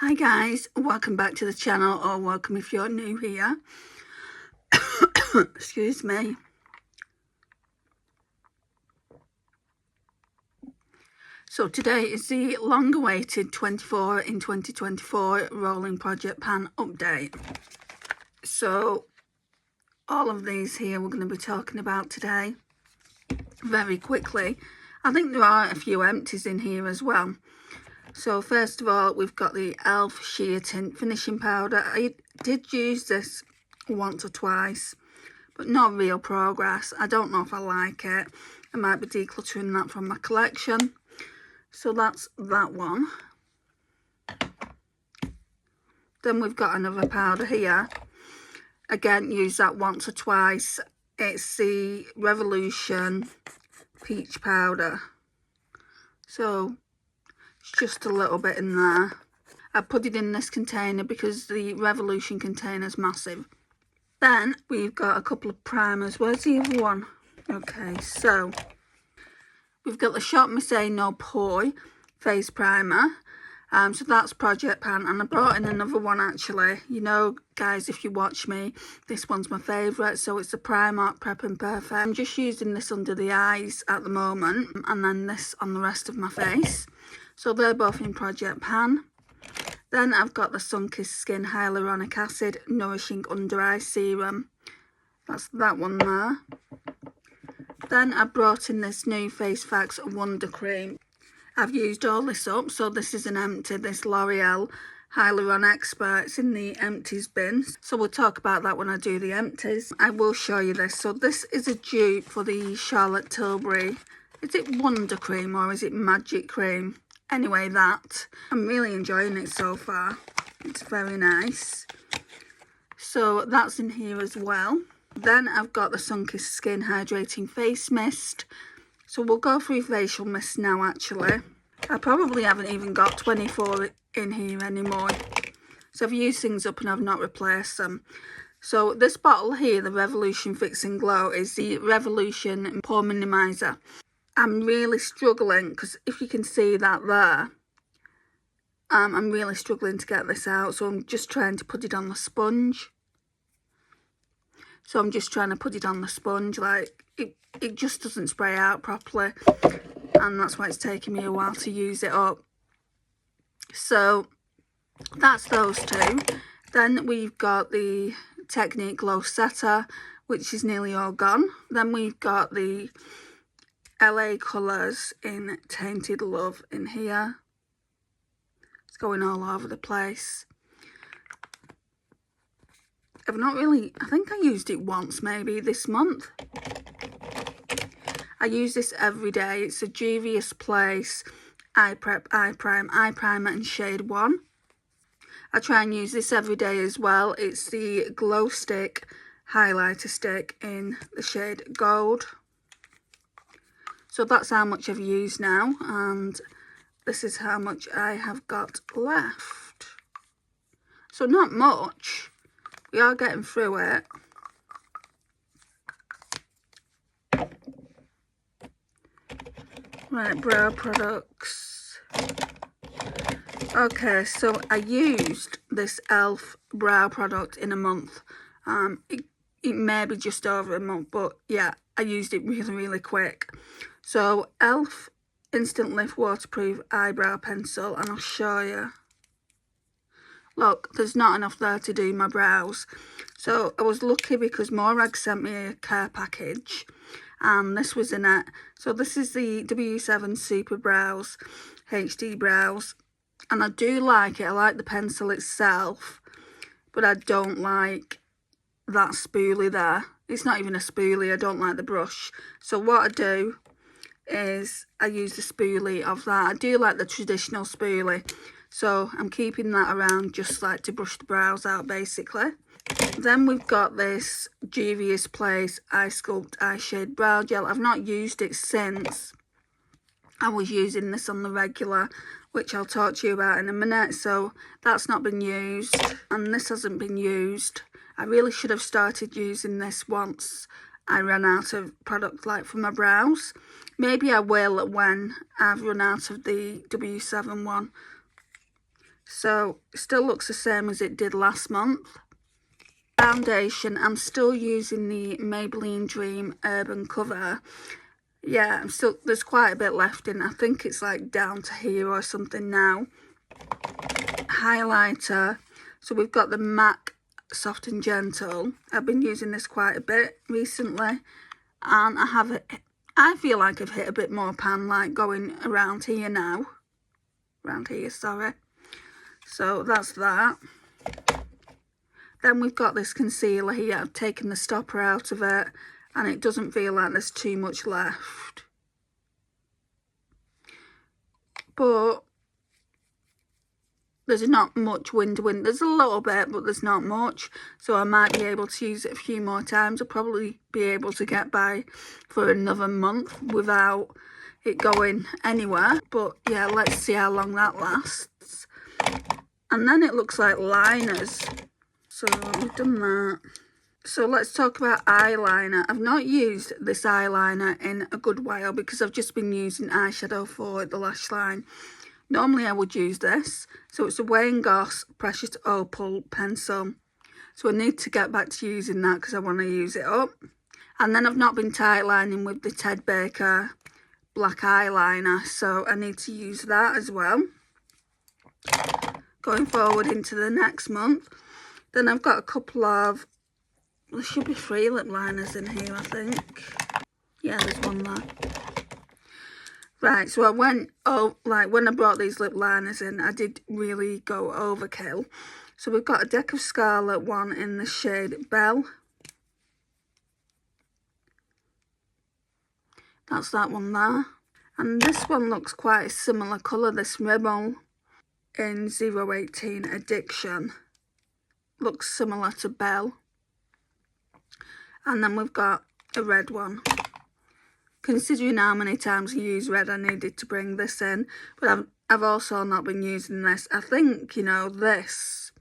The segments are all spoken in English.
Hi guys, welcome back to the channel, or welcome if you're new here. Excuse me. So today is the long-awaited 24 in 2024 rolling project pan update. So all of these here we're going to be talking about today very quickly. I think there are a few empties in here as well. So first of all, we've got the e.l.f. Sheer Tint Finishing Powder. I did use this once or twice, but not real progress. I don't know if I like it. I might be decluttering that from my collection. So that's that one. Then we've got another powder here. Again, use that once or twice. It's the Revolution Peach Powder. So it's just a little bit in there. I put it in this container because the Revolution container is massive. Then we've got a couple of primers. Where's the other one? Okay, so we've got the Shop Me Say No Poi face primer. So that's Project Pan, and I brought in another one actually. You know, guys, if you watch me, this one's my favourite. So it's the Primark Prep and Perfect. I'm just using this under the eyes at the moment, and then this on the rest of my face. So they're both in Project Pan. Then I've got the Sunkissed Skin Hyaluronic Acid Nourishing Under Eye Serum. That's that one there. Then I brought in this new Face Facts Wonder Cream. I've used all this up, so this is an empty, this L'Oreal Hyaluron Expert. It's in the empties bin, so we'll talk about that when I do the empties. I will show you this. So this is a dupe for the Charlotte Tilbury. Is it Wonder Cream or is it Magic Cream? Anyway, that. I'm really enjoying it so far. It's very nice. So that's in here as well. Then I've got the Sunkissed Skin Hydrating Face Mist. So we'll go through facial mist now actually. I probably haven't even got 24 in here anymore. So I've used things up and I've not replaced them. So this bottle here, the Revolution Fix and Glow, is the Revolution Pore Minimizer. I'm really struggling because if you can see that there, I'm really struggling to get this out. So I'm just trying to put it on the sponge. So I'm just trying to put it on the sponge, like it just doesn't spray out properly, and that's why it's taking me a while to use it up. So that's those two. Then we've got the Technique Glow Setter, which is nearly all gone. Then we've got the LA Colours in Tainted Love in here. It's going all over the place. I've not really, I think I used it once maybe this month. I use this every day. It's a Juvia's Place Eye Prep, Eye Prime, Eye Primer in shade 1. I try and use this every day as well. It's the Glow Stick Highlighter Stick in the shade Gold. So that's how much I've used now, and this is how much I have got left. So not much. We are getting through it. Right, brow products. Okay, so I used this e.l.f. brow product in a month. It may be just over a month, but yeah, I used it really quick. So e.l.f. Instant Lift Waterproof Eyebrow Pencil, and I'll show you. Look, there's not enough there to do my brows. So I was lucky because Morag sent me a care package, and this was in it. So this is the W7 Super Brows HD Brows, and I do like it. I like the pencil itself, but I don't like that spoolie there. It's not even a spoolie. I don't like the brush. So what I do is I use the spoolie of that. I do like the traditional spoolie, so I'm keeping that around just like to brush the brows out basically. Then we've got this Juvia's Place Eye Sculpt Eye Shade Brow Gel. I've not used it since I was using this on the regular, which I'll talk to you about in a minute. So that's not been used, and this hasn't been used. I really should have started using this once I ran out of product like for my brows. Maybe I will when I've run out of the W7 one. So it still looks the same as it did last month. Foundation, I'm still using the Maybelline Dream Urban Cover. Yeah, there's quite a bit left in. I think it's like down to here or something now. Highlighter, so we've got the MAC Soft and Gentle. I've been using this quite a bit recently, and I feel like I've hit a bit more pan, like going around here now. Around here, sorry. So that's that. Then we've got this concealer here. I've taken the stopper out of it, and it doesn't feel like there's too much left. But there's not much window in. There's a little bit, but there's not much. So I might be able to use it a few more times. I'll probably be able to get by for another month without it going anywhere. But yeah, let's see how long that lasts. And then it looks like liners. So we've done that. So let's talk about eyeliner. I've not used this eyeliner in a good while because I've just been using eyeshadow for the lash line. Normally I would use this. So it's a Wayne Goss Precious Opal pencil. So I need to get back to using that because I want to use it up. And then I've not been tight lining with the Ted Baker black eyeliner. So I need to use that as well. Going forward into the next month. Then I've got a couple of, there should be 3 lip liners in here, I think. Yeah, there's one there. Right, so I went, when I brought these lip liners in, I did really go overkill. So we've got a Deck of Scarlet one in the shade Belle. That's that one there. And this one looks quite a similar colour, this Rimmel in 018 Addiction. Looks similar to Belle. And then we've got a red one. Considering how many times I use red, I needed to bring this in. But I've also not been using this. I think, you know, this.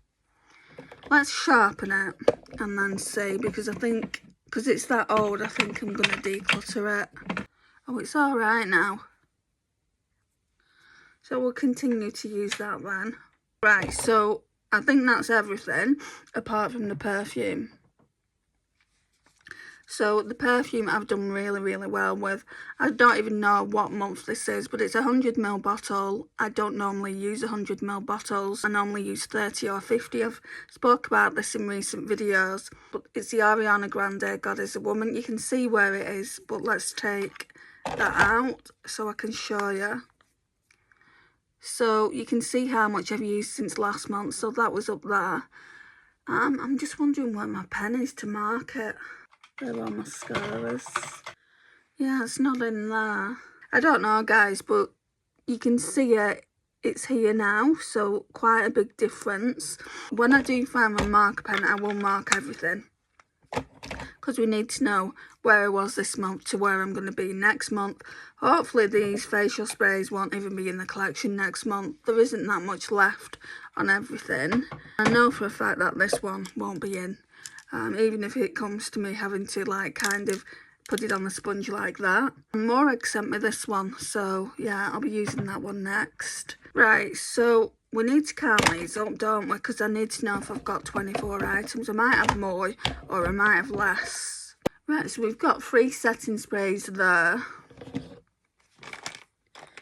Let's sharpen it and then see. Because I think, because it's that old, I think I'm going to declutter it. Oh, it's alright now. So we'll continue to use that then. Right, so I think that's everything apart from the perfume. So the perfume I've done really, really well with. I don't even know what month this is, but it's a 100ml bottle. I don't normally use 100ml bottles. I normally use 30 or 50. I've spoke about this in recent videos, but it's the Ariana Grande God is a Woman. You can see where it is, but let's take that out so I can show you. So you can see how much I've used since last month. So that was up there. I'm just wondering where my pen is to mark it. There are mascaras. Yeah, it's not in there. I don't know, guys, but you can see it. It's here now, so quite a big difference. When I do find my marker pen, I will mark everything. Because we need to know where I was this month to where I'm going to be next month. Hopefully these facial sprays won't even be in the collection next month. There isn't that much left on everything. I know for a fact that this one won't be in. Even if it comes to me having to like kind of put it on the sponge like that. Morag sent me this one, so yeah, I'll be using that one next. Right, so we need to count these up, don't we? Because I need to know if I've got 24 items. I might have more or I might have less. Right, so we've got 3 setting sprays there.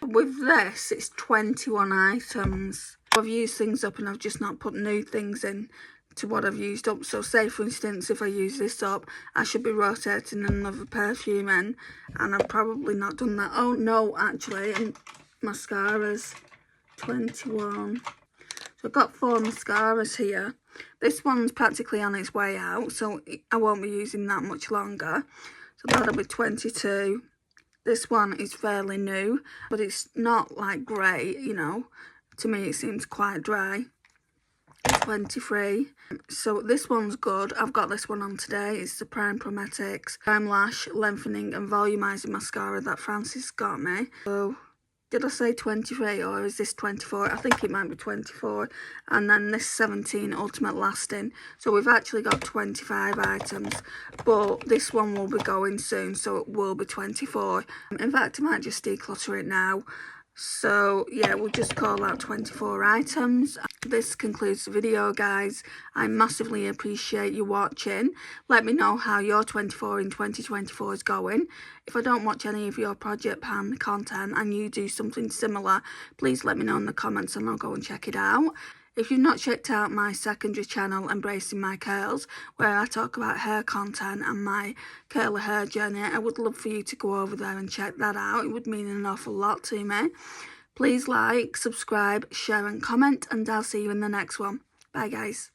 With this, it's 21 items. I've used things up and I've just not put new things in to what I've used up. So say for instance, if I use this up, I should be rotating another perfume in, and I've probably not done that. Oh no, actually, and mascaras, 21. So I've got 4 mascaras here. This one's practically on its way out, so I won't be using that much longer. So that'll be 22. This one is fairly new, but it's not like great, you know. To me it seems quite dry. 23. So this one's good. I've got this one on today. It's the Prime Prometics Prime Lash Lengthening and Volumizing Mascara that Francis got me. So did I say 23 or is this 24? I think it might be 24. And then this 17 Ultimate Lasting. So we've actually got 25 items, but this one will be going soon, so it will be 24. In fact, I might just declutter it now. So yeah, we'll just call that 24 items. this concludes the video, guys. I massively appreciate you watching. Let me know how your 24 in 2024 is going. If I don't watch any of your project pan content and you do something similar, please let me know in the comments and I'll go and check it out. If you've not checked out my secondary channel, Embracing My Curls, where I talk about hair content and my curly hair journey, I would love for you to go over there and check that out. It would mean an awful lot to me. Please like, subscribe, share and comment, and I'll see you in the next one. Bye guys.